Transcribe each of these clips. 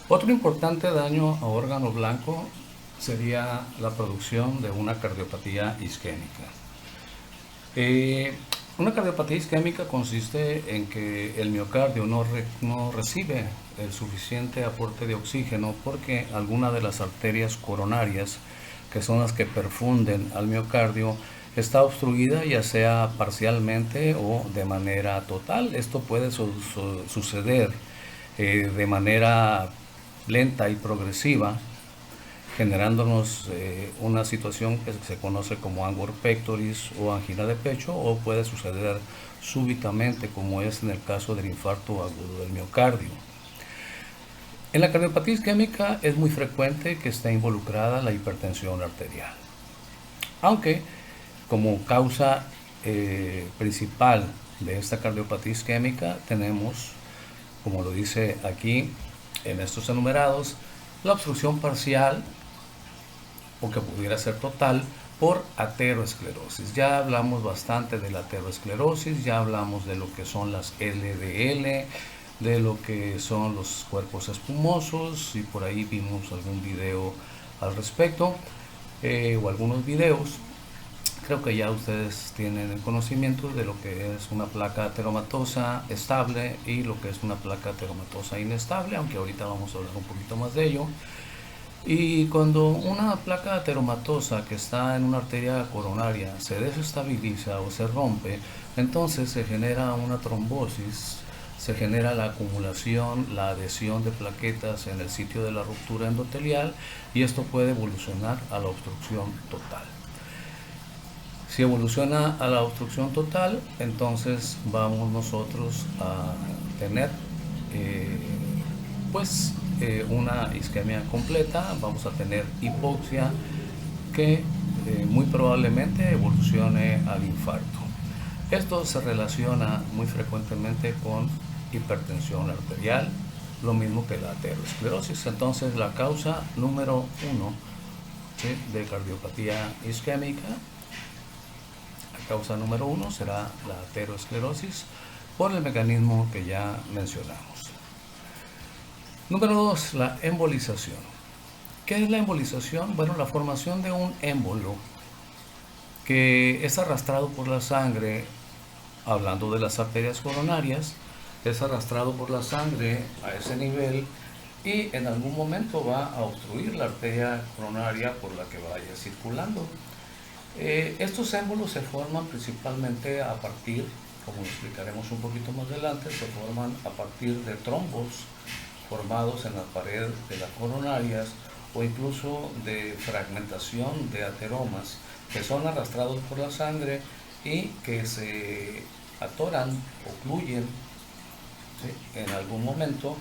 Otro importante daño a órgano blanco sería la producción de una cardiopatía isquémica. Eh, una cardiopatía isquémica consiste en que el miocardio no recibe el suficiente aporte de oxígeno porque alguna de las arterias coronarias, que son las que perfunden al miocardio, está obstruida, ya sea parcialmente o de manera total. Esto puede suceder de manera lenta y progresiva, generándonos una situación que se conoce como angor pectoris o angina de pecho, o puede suceder súbitamente, como es en el caso del infarto agudo del miocardio. En la cardiopatía isquémica es muy frecuente que esté involucrada la hipertensión arterial, aunque como causa principal de esta cardiopatía isquémica tenemos, como lo dice aquí en estos enumerados, la obstrucción parcial, o que pudiera ser total, por ateroesclerosis. Ya hablamos bastante de la ateroesclerosis, ya hablamos de lo que son las LDL, de lo que son los cuerpos espumosos, y por ahí vimos algún video al respecto, o algunos videos. Creo que ya ustedes tienen el conocimiento de lo que es una placa ateromatosa estable y lo que es una placa ateromatosa inestable, aunque ahorita vamos a hablar un poquito más de ello. Y cuando una placa ateromatosa que está en una arteria coronaria se desestabiliza o se rompe, entonces se genera una trombosis, se genera la acumulación, la adhesión de plaquetas en el sitio de la ruptura endotelial, y esto puede evolucionar a la obstrucción total. Si evoluciona a la obstrucción total, entonces vamos nosotros a tener eh, una isquemia completa, vamos a tener hipoxia que muy probablemente evolucione al infarto. Esto se relaciona muy frecuentemente con hipertensión arterial, lo mismo que la aterosclerosis. Entonces la causa número 1 de cardiopatía isquémica, la causa número 1 será la aterosclerosis por el mecanismo que ya mencionamos. Número 2, la embolización. ¿Qué es la embolización? Bueno, la formación de un émbolo que es arrastrado por la sangre, hablando de las arterias coronarias, es arrastrado por la sangre a ese nivel y en algún momento va a obstruir la arteria coronaria por la que vaya circulando. Estos émbolos se forman principalmente a partir, como explicaremos un poquito más adelante, se forman a partir de trombos formados en la pared de las coronarias, o incluso de fragmentación de ateromas que son arrastrados por la sangre y que se atoran o ocluyen, ¿sí?, en algún momento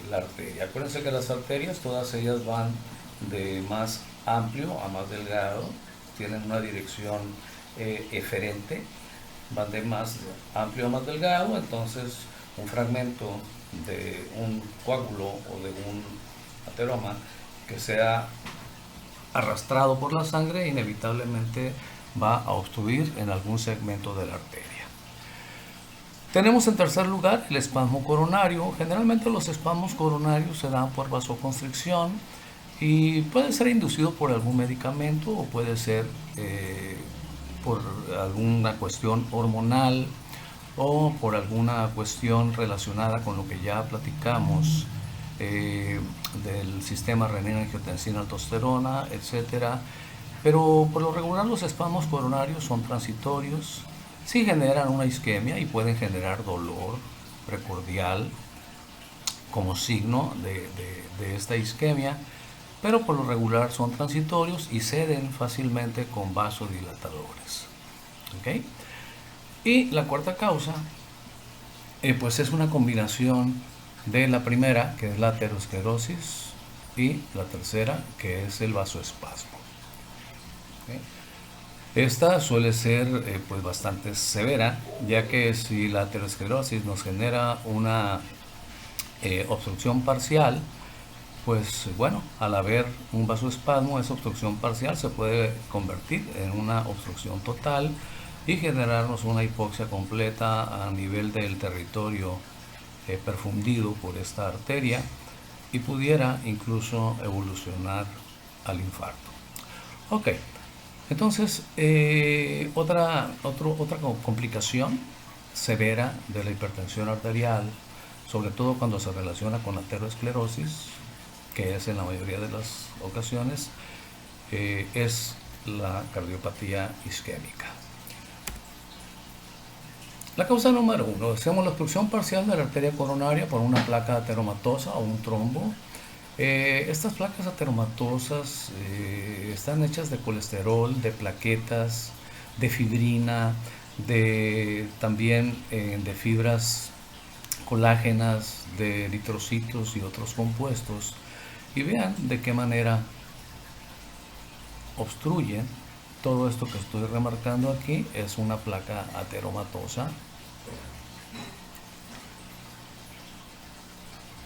la arteria. Acuérdense que las arterias, todas ellas van de más amplio a más delgado, tienen una dirección eferente, van de más amplio a más delgado. Entonces un fragmento de un coágulo o de un ateroma que sea arrastrado por la sangre inevitablemente va a obstruir en algún segmento de la arteria. Tenemos en tercer lugar el espasmo coronario. Generalmente los espasmos coronarios se dan por vasoconstricción y puede ser inducido por algún medicamento o puede ser por alguna cuestión hormonal o por alguna cuestión relacionada con lo que ya platicamos del sistema renina-angiotensina-aldosterona, etcétera. Pero por lo regular los espasmos coronarios son transitorios, sí generan una isquemia y pueden generar dolor precordial como signo de esta isquemia, pero por lo regular son transitorios y ceden fácilmente con vasodilatadores. ¿Okay? Y la cuarta causa pues es una combinación de la primera, que es la aterosclerosis, y la tercera, que es el vasoespasmo. ¿Okay? Esta suele ser pues bastante severa, ya que si la aterosclerosis nos genera una obstrucción parcial, pues bueno, al haber un vasoespasmo, esa obstrucción parcial se puede convertir en una obstrucción total y generarnos una hipoxia completa a nivel del territorio perfundido por esta arteria, y pudiera incluso evolucionar al infarto. Ok, entonces otra complicación severa de la hipertensión arterial, sobre todo cuando se relaciona con aterosclerosis, que es en la mayoría de las ocasiones, es la cardiopatía isquémica. La causa número 1, decimos la obstrucción parcial de la arteria coronaria por una placa ateromatosa o un trombo. Estas placas ateromatosas están hechas de colesterol, de plaquetas, de fibrina, también de fibras colágenas, de eritrocitos y otros compuestos. Y vean de qué manera obstruyen todo esto que estoy remarcando aquí. Es una placa ateromatosa.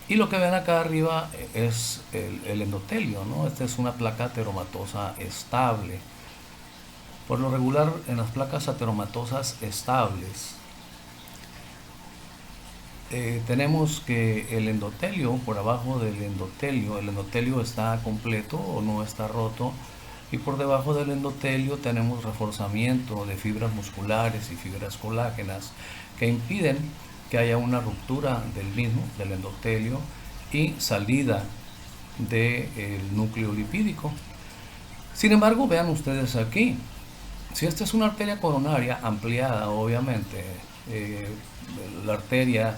Y lo que ven acá arriba es el endotelio, ¿no? Esta es una placa ateromatosa estable. Por lo regular, en las placas ateromatosas estables, tenemos que el endotelio, por abajo del endotelio, el endotelio está completo o no está roto, y por debajo del endotelio tenemos reforzamiento de fibras musculares y fibras colágenas que impiden que haya una ruptura del mismo, del endotelio, y salida del núcleo lipídico. Sin embargo, vean ustedes aquí, si esta es una arteria coronaria ampliada, obviamente, la arteria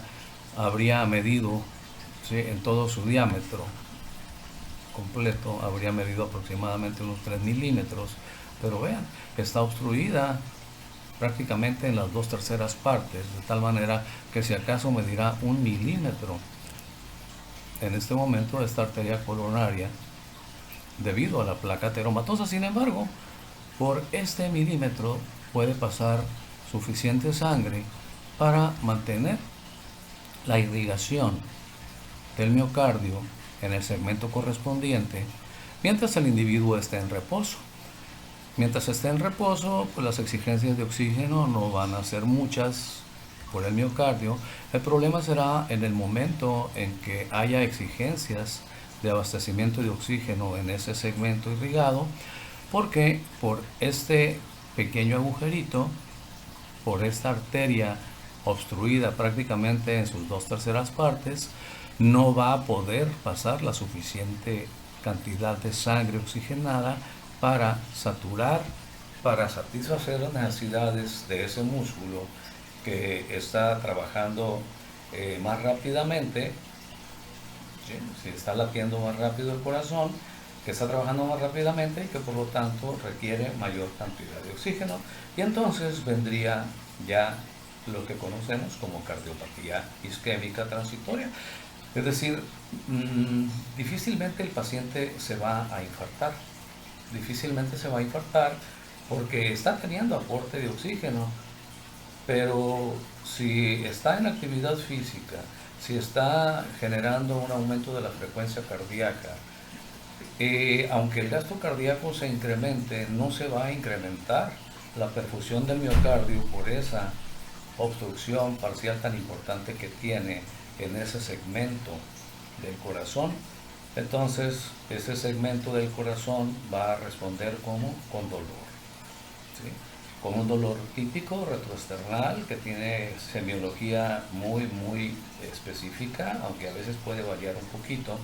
habría medido, ¿sí?, en todo su diámetro completo, habría medido aproximadamente unos 3 milímetros, pero vean, está obstruida prácticamente en las 2/3 partes, de tal manera que si acaso medirá 1 milímetro en este momento esta arteria coronaria debido a la placa ateromatosa. Sin embargo, por este milímetro puede pasar suficiente sangre para mantener la irrigación del miocardio en el segmento correspondiente mientras el individuo esté en reposo. Mientras esté en reposo, pues las exigencias de oxígeno no van a ser muchas por el miocardio. El problema será en el momento en que haya exigencias de abastecimiento de oxígeno en ese segmento irrigado, porque por este pequeño agujerito, por esta arteria obstruida prácticamente en sus 2/3 partes, no va a poder pasar la suficiente cantidad de sangre oxigenada para saturar, para satisfacer las necesidades de ese músculo que está trabajando más rápidamente, ¿sí?, si está latiendo más rápido el corazón, que está trabajando más rápidamente y que por lo tanto requiere mayor cantidad de oxígeno, y entonces vendría ya lo que conocemos como cardiopatía isquémica transitoria. Es decir, difícilmente el paciente se va a infartar, difícilmente se va a infartar porque está teniendo aporte de oxígeno, pero si está en actividad física, si está generando un aumento de la frecuencia cardíaca, aunque el gasto cardíaco se incremente, no se va a incrementar la perfusión del miocardio por esa obstrucción parcial tan importante que tiene en ese segmento del corazón. Entonces ese segmento del corazón va a responder como con dolor, ¿sí?, con un dolor típico retroesternal que tiene semiología muy específica, aunque a veces puede variar un poquito,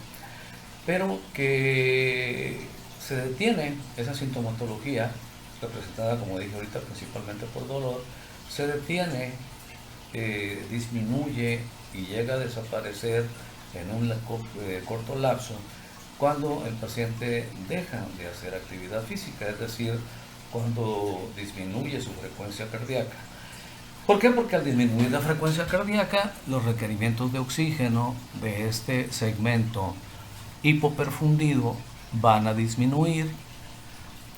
pero que se detiene esa sintomatología representada, como dije ahorita, principalmente por dolor, se detiene, disminuye y llega a desaparecer en un corto lapso cuando el paciente deja de hacer actividad física, es decir, cuando disminuye su frecuencia cardíaca. ¿Por qué? Porque al disminuir la frecuencia cardíaca, los requerimientos de oxígeno de este segmento hipoperfundido van a disminuir,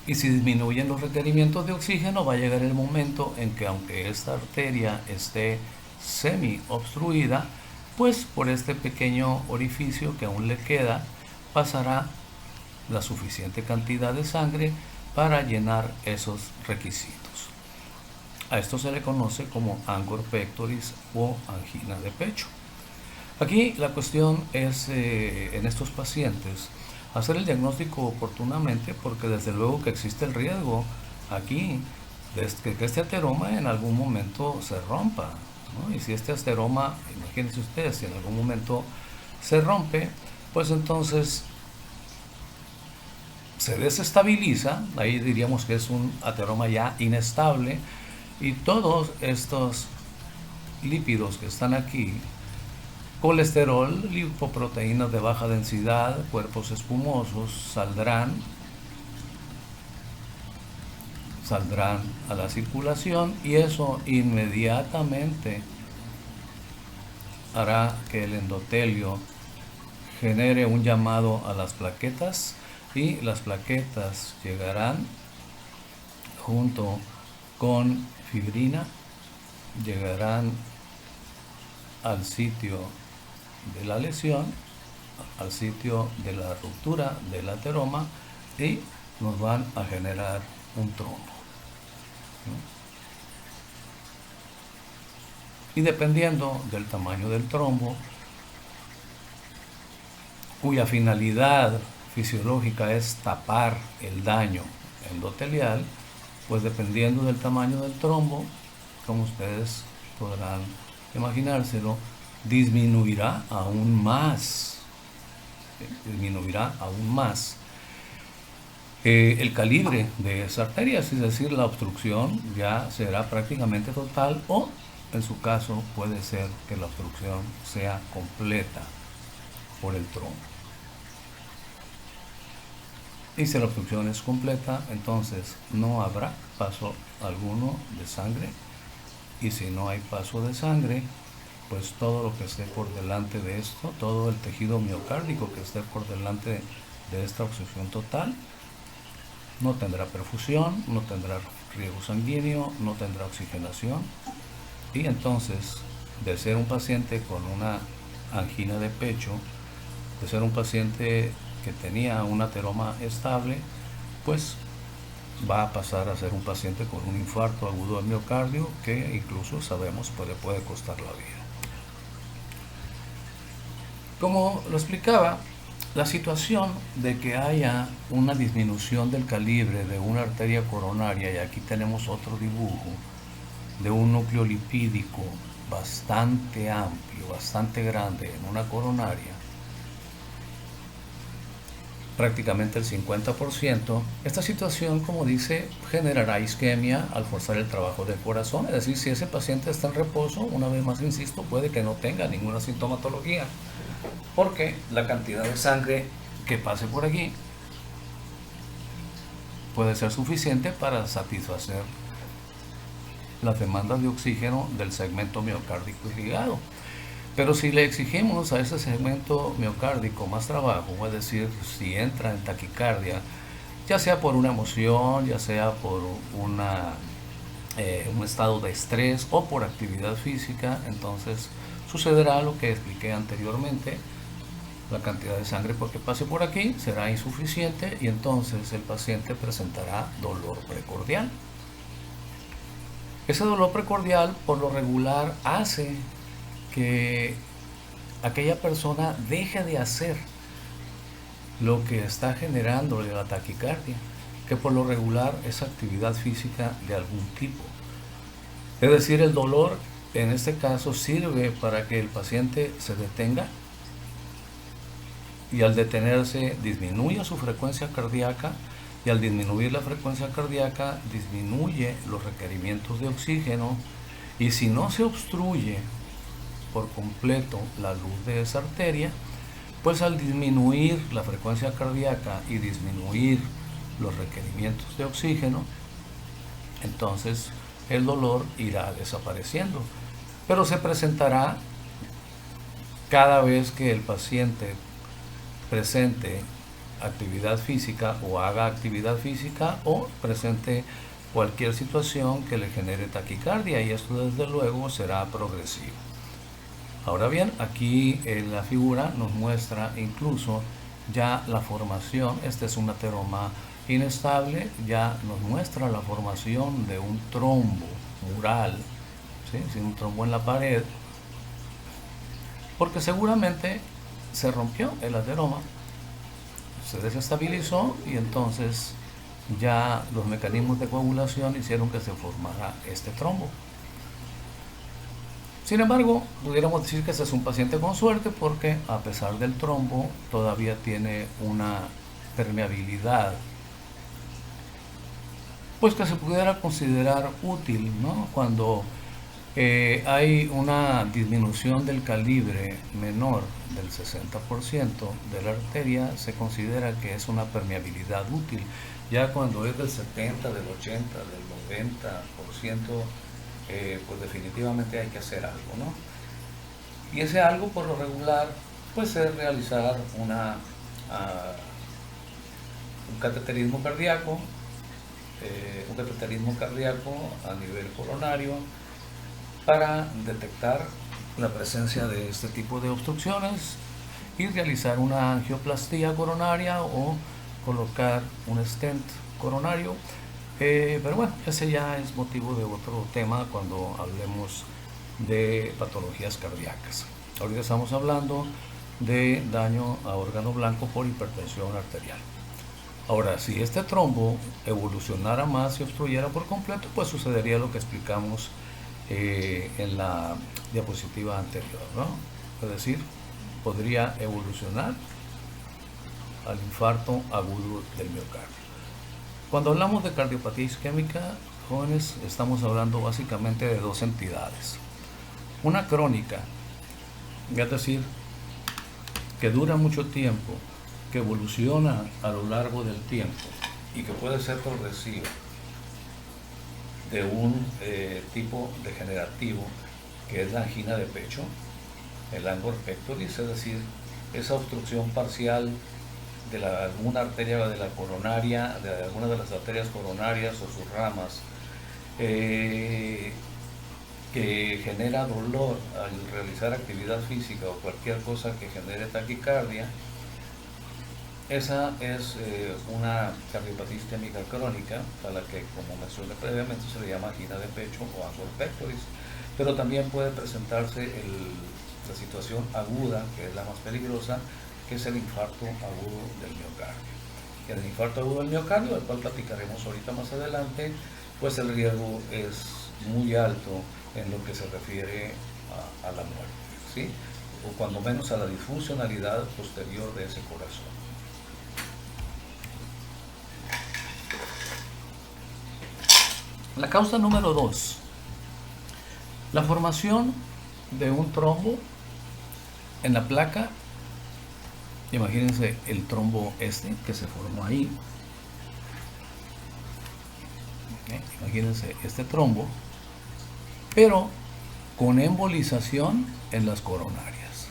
y si disminuyen los requerimientos de oxígeno, va a llegar el momento en que, aunque esta arteria esté semi obstruida, pues por este pequeño orificio que aún le queda pasará la suficiente cantidad de sangre para llenar esos requisitos. A esto se le conoce como angor pectoris o angina de pecho. Aquí la cuestión es, en estos pacientes, hacer el diagnóstico oportunamente, porque desde luego que existe el riesgo aquí de que este ateroma en algún momento se rompa, ¿no? Y si este ateroma, imagínense ustedes, si en algún momento se rompe, pues entonces se desestabiliza, ahí diríamos que es un ateroma ya inestable, y todos estos lípidos que están aquí, colesterol, lipoproteínas de baja densidad, cuerpos espumosos, saldrán a la circulación, y eso inmediatamente hará que el endotelio genere un llamado a las plaquetas, y las plaquetas llegarán junto con fibrina, llegarán al sitio de la lesión, al sitio de la ruptura del ateroma, y nos van a generar un trombo, ¿no? Y dependiendo del tamaño del trombo, cuya finalidad fisiológica es tapar el daño endotelial, pues dependiendo del tamaño del trombo, como ustedes podrán imaginárselo, disminuirá aún más, el calibre de esa arteria, es decir, la obstrucción ya será prácticamente total, o en su caso puede ser que la obstrucción sea completa por el trombo. Y si la obstrucción es completa, entonces no habrá paso alguno de sangre, y si no hay paso de sangre, pues todo lo que esté por delante de esto, todo el tejido miocárdico que esté por delante de esta obstrucción total, no tendrá perfusión, no tendrá riego sanguíneo, no tendrá oxigenación, y entonces, de ser un paciente con una angina de pecho, de ser un paciente que tenía un ateroma estable, pues va a pasar a ser un paciente con un infarto agudo del miocardio, que incluso sabemos puede costar la vida. Como lo explicaba, la situación de que haya una disminución del calibre de una arteria coronaria, y aquí tenemos otro dibujo de un núcleo lipídico bastante amplio, bastante grande en una coronaria, prácticamente el 50%, esta situación, como dice, generará isquemia al forzar el trabajo del corazón. Es decir, si ese paciente está en reposo, una vez más insisto, puede que no tenga ninguna sintomatología, porque la cantidad de sangre que pase por aquí puede ser suficiente para satisfacer las demandas de oxígeno del segmento miocárdico irrigado. Pero si le exigimos a ese segmento miocárdico más trabajo, es decir, si entra en taquicardia, ya sea por una emoción, ya sea por un estado de estrés o por actividad física, entonces sucederá lo que expliqué anteriormente. La cantidad de sangre que pase por aquí será insuficiente, y entonces el paciente presentará dolor precordial. Ese dolor precordial por lo regular hace que aquella persona deje de hacer lo que está generando la taquicardia, que por lo regular es actividad física de algún tipo. Es decir, el dolor en este caso sirve para que el paciente se detenga, y al detenerse disminuye su frecuencia cardíaca, y al disminuir la frecuencia cardíaca disminuye los requerimientos de oxígeno, y si no se obstruye por completo la luz de esa arteria, pues al disminuir la frecuencia cardíaca y disminuir los requerimientos de oxígeno, entonces el dolor irá desapareciendo, pero se presentará cada vez que el paciente presente actividad física o haga actividad física, o presente cualquier situación que le genere taquicardia, y esto desde luego será progresivo. Ahora bien, aquí en la figura nos muestra incluso ya la formación. Este es un ateroma inestable, ya nos muestra la formación de un trombo mural, ¿sí? Un trombo en la pared, porque seguramente se rompió el ateroma, se desestabilizó y entonces ya los mecanismos de coagulación hicieron que se formara este trombo. Sin embargo, pudiéramos decir que este es un paciente con suerte porque a pesar del trombo todavía tiene una permeabilidad, pues que se pudiera considerar útil, ¿no? Cuando hay una disminución del calibre menor del 60% de la arteria, se considera que es una permeabilidad útil. Ya cuando es del 70, del 80, del 90%, pues definitivamente hay que hacer algo, ¿no? Y ese algo por lo regular pues es realizar un cateterismo cardíaco, a nivel coronario para detectar la presencia de este tipo de obstrucciones y realizar una angioplastía coronaria o colocar un stent coronario. Pero bueno, ese ya es motivo de otro tema cuando hablemos de patologías cardíacas. Ahorita estamos hablando de daño a órgano blanco por hipertensión arterial. Ahora, si este trombo evolucionara más y obstruyera por completo, pues sucedería lo que explicamos en la diapositiva anterior, ¿no? Es decir, podría evolucionar al infarto agudo del miocardio. Cuando hablamos de cardiopatía isquémica, jóvenes, estamos hablando básicamente de dos entidades. Una crónica, es decir, que dura mucho tiempo, que evoluciona a lo largo del tiempo y que puede ser progresiva, de un tipo degenerativo que es la angina de pecho, el angor pectoris, es decir, esa obstrucción parcial de alguna arteria de la coronaria, de alguna de las arterias coronarias o sus ramas, que genera dolor al realizar actividad física o cualquier cosa que genere taquicardia. Esa es una cardiopatía isquémica crónica, a la que, como mencioné previamente, se le llama angina de pecho o angor pectoris, pero también puede presentarse la situación aguda, que es la más peligrosa, que es el infarto agudo del miocardio. Y en el infarto agudo del miocardio, del cual platicaremos ahorita más adelante, pues el riesgo es muy alto en lo que se refiere a la muerte, ¿sí? O cuando menos a la disfuncionalidad posterior de ese corazón. La causa número 2, la formación de un trombo en la placa. Imagínense el trombo este que se formó ahí. Imagínense este trombo, pero con embolización en las coronarias.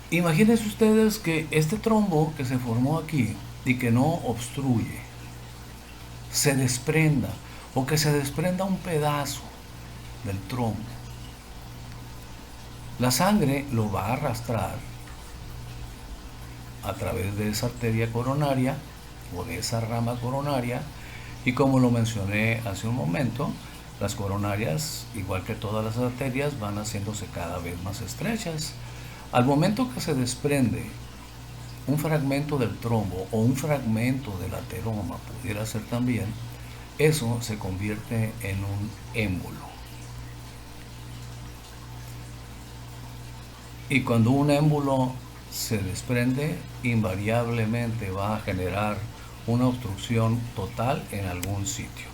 Imagínense ustedes que este trombo que se formó aquí y que no obstruye, se desprenda, o que se desprenda un pedazo del trombo. La sangre lo va a arrastrar a través de esa arteria coronaria o de esa rama coronaria, y como lo mencioné hace un momento, las coronarias, igual que todas las arterias, van haciéndose cada vez más estrechas. Al momento que se desprende un fragmento del trombo o un fragmento del ateroma, pudiera ser también, eso se convierte en un émbolo. Y cuando un émbolo se desprende, invariablemente va a generar una obstrucción total en algún sitio.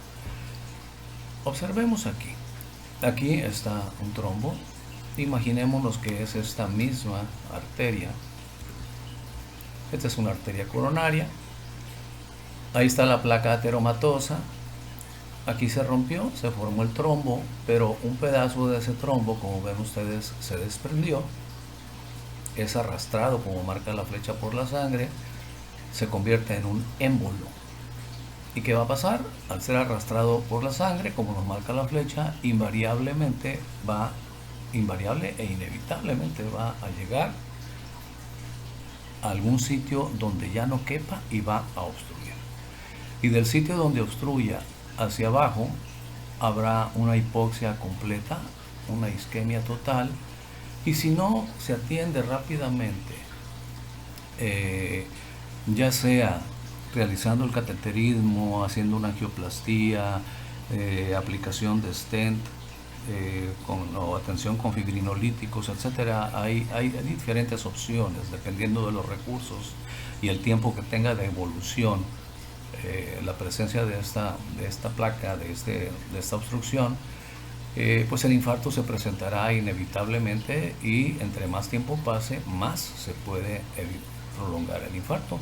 Observemos aquí. Aquí está un trombo. Imaginémonos que es esta misma arteria. Esta es una arteria coronaria. Ahí está la placa ateromatosa. Aquí se rompió, se formó el trombo, pero un pedazo de ese trombo, como ven ustedes, se desprendió. Es arrastrado, como marca la flecha, por la sangre. Se convierte en un émbolo. ¿Y qué va a pasar? Al ser arrastrado por la sangre, como nos marca la flecha, invariable e inevitablemente va a llegar a algún sitio donde ya no quepa y va a obstruir. Y del sitio donde obstruya hacia abajo habrá una hipoxia completa, una isquemia total, Y si no se atiende rápidamente, ya sea realizando el cateterismo, haciendo una angioplastía, aplicación de stent, o atención con fibrinolíticos, etcétera, hay diferentes opciones dependiendo de los recursos y el tiempo que tenga de evolución la presencia de esta placa, de esta obstrucción. Pues el infarto se presentará inevitablemente, y entre más tiempo pase, más se puede prolongar el infarto.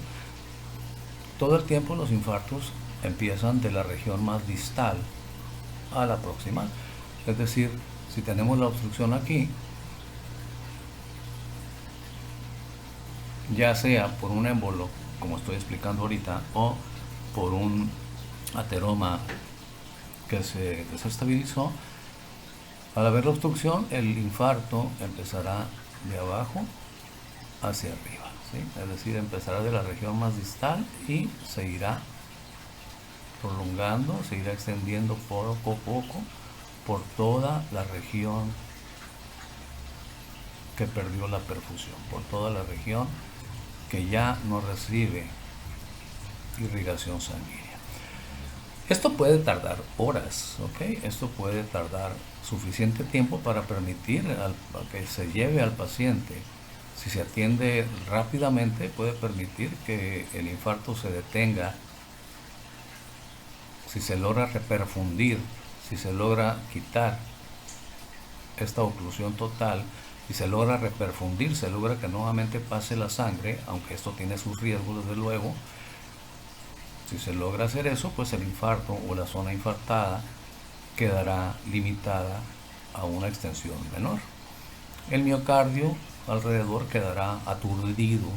Todo el tiempo los infartos empiezan de la región más distal a la proximal. Es decir, si tenemos la obstrucción aquí, ya sea por un émbolo, como estoy explicando ahorita, o por un ateroma que se desestabilizó, al haber la obstrucción, el infarto empezará de abajo hacia arriba, ¿sí? Es decir, empezará de la región más distal y se irá prolongando, se irá extendiendo poco a poco por toda la región que perdió la perfusión, por toda la región que ya no recibe irrigación sanguínea. Esto puede tardar horas, ¿ok? Esto puede tardar suficiente tiempo para permitir que se lleve al paciente. Si se atiende rápidamente, puede permitir que el infarto se detenga. Si se logra reperfundir, si se logra quitar esta oclusión total y se logra reperfundir, se logra que nuevamente pase la sangre, aunque esto tiene sus riesgos desde luego. Si se logra hacer eso, pues el infarto o la zona infartada quedará limitada a una extensión menor. El miocardio alrededor quedará aturdido.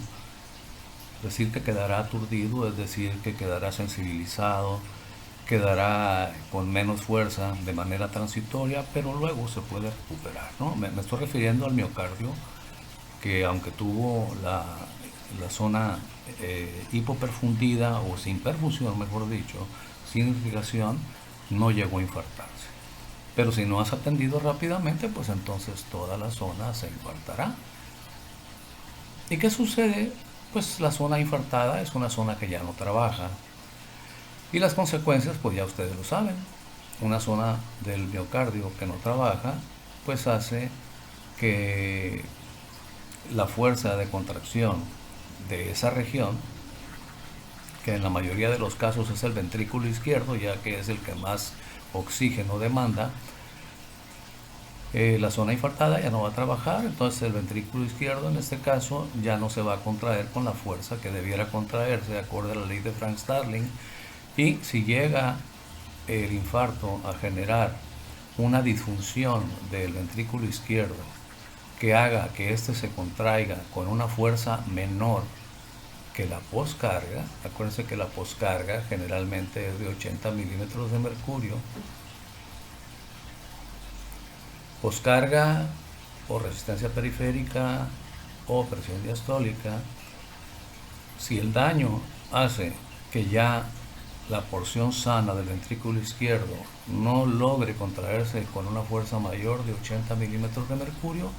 Decir que quedará aturdido es decir que quedará sensibilizado, quedará con menos fuerza de manera transitoria, pero luego se puede recuperar, ¿no? Me estoy refiriendo al miocardio, que aunque tuvo la zona hipoperfundida o sin perfusión, mejor dicho, sin irrigación, no llegó a infartarse. Pero si no has atendido rápidamente, pues entonces toda la zona se infartará. ¿Y qué sucede? Pues la zona infartada es una zona que ya no trabaja. Y las consecuencias, pues ya ustedes lo saben. Una zona del miocardio que no trabaja, pues hace que la fuerza de contracción de esa región, que en la mayoría de los casos es el ventrículo izquierdo, ya que es el que más oxígeno demanda, la zona infartada ya no va a trabajar, entonces el ventrículo izquierdo en este caso ya no se va a contraer con la fuerza que debiera contraerse de acuerdo a la ley de Frank-Starling, y si llega el infarto a generar una disfunción del ventrículo izquierdo que haga que éste se contraiga con una fuerza menor que la poscarga, acuérdense que la poscarga generalmente es de 80 milímetros de mercurio, poscarga o resistencia periférica o presión diastólica, si el daño hace que ya la porción sana del ventrículo izquierdo no logre contraerse con una fuerza mayor de 80 milímetros de mercurio,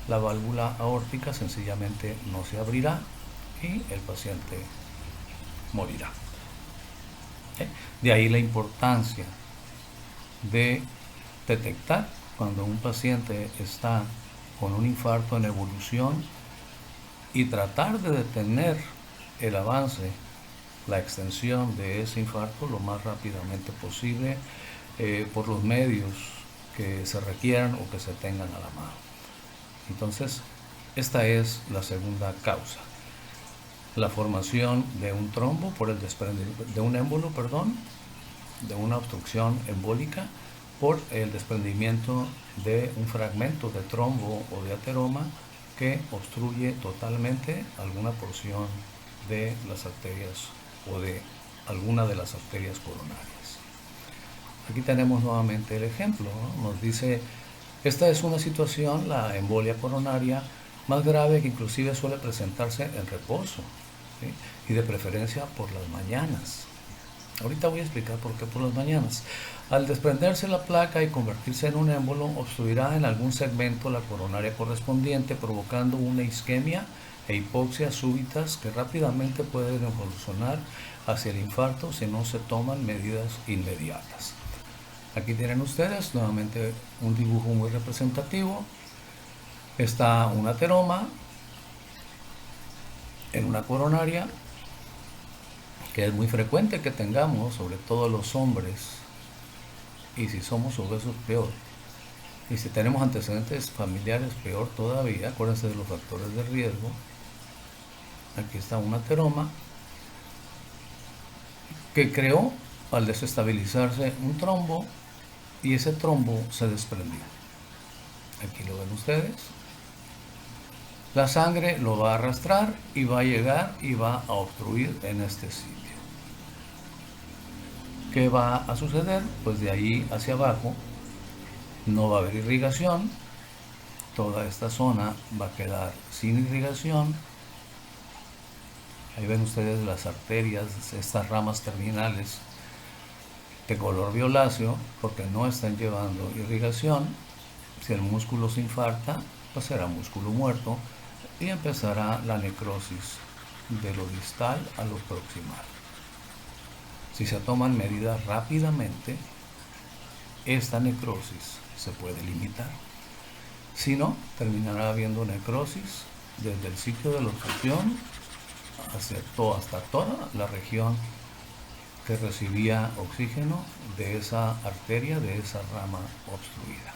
la válvula aórtica sencillamente no se abrirá y el paciente morirá. De ahí la importancia de detectar cuando un paciente está con un infarto en evolución y tratar de detener el avance, la extensión de ese infarto lo más rápidamente posible por los medios que se requieran o que se tengan a la mano. Entonces, esta es la segunda causa, la formación de un trombo por el desprendimiento, de un émbolo, perdón, de una obstrucción embólica por el desprendimiento de un fragmento de trombo o de ateroma que obstruye totalmente alguna porción de las arterias o de alguna de las arterias coronarias. Aquí tenemos nuevamente el ejemplo, ¿no? Nos dice, esta es una situación, la embolia coronaria, más grave, que inclusive suele presentarse en reposo, ¿sí? Y de preferencia por las mañanas. Ahorita voy a explicar por qué por las mañanas. Al desprenderse la placa y convertirse en un émbolo, obstruirá en algún segmento la coronaria correspondiente, provocando una isquemia e hipoxia súbitas que rápidamente pueden evolucionar hacia el infarto si no se toman medidas inmediatas. Aquí tienen ustedes nuevamente un dibujo muy representativo. Está un ateroma en una coronaria, que es muy frecuente que tengamos, sobre todo los hombres, y si somos obesos peor, y si tenemos antecedentes familiares peor todavía. Acuérdense de los factores de riesgo. Aquí está un ateroma que creó, al desestabilizarse, un trombo, y ese trombo se desprendió. Aquí lo ven ustedes. La sangre lo va a arrastrar y va a llegar y va a obstruir en este sitio. ¿Qué va a suceder? Pues de ahí hacia abajo no va a haber irrigación. Toda esta zona va a quedar sin irrigación. Ahí ven ustedes las arterias, estas ramas terminales de color violáceo, porque no están llevando irrigación. Si el músculo se infarta, pues será músculo muerto y empezará la necrosis de lo distal a lo proximal. Si se toman medidas rápidamente, esta necrosis se puede limitar. Si no, terminará habiendo necrosis desde el sitio de la obstrucción hasta toda la región que recibía oxígeno de esa arteria, de esa rama obstruida.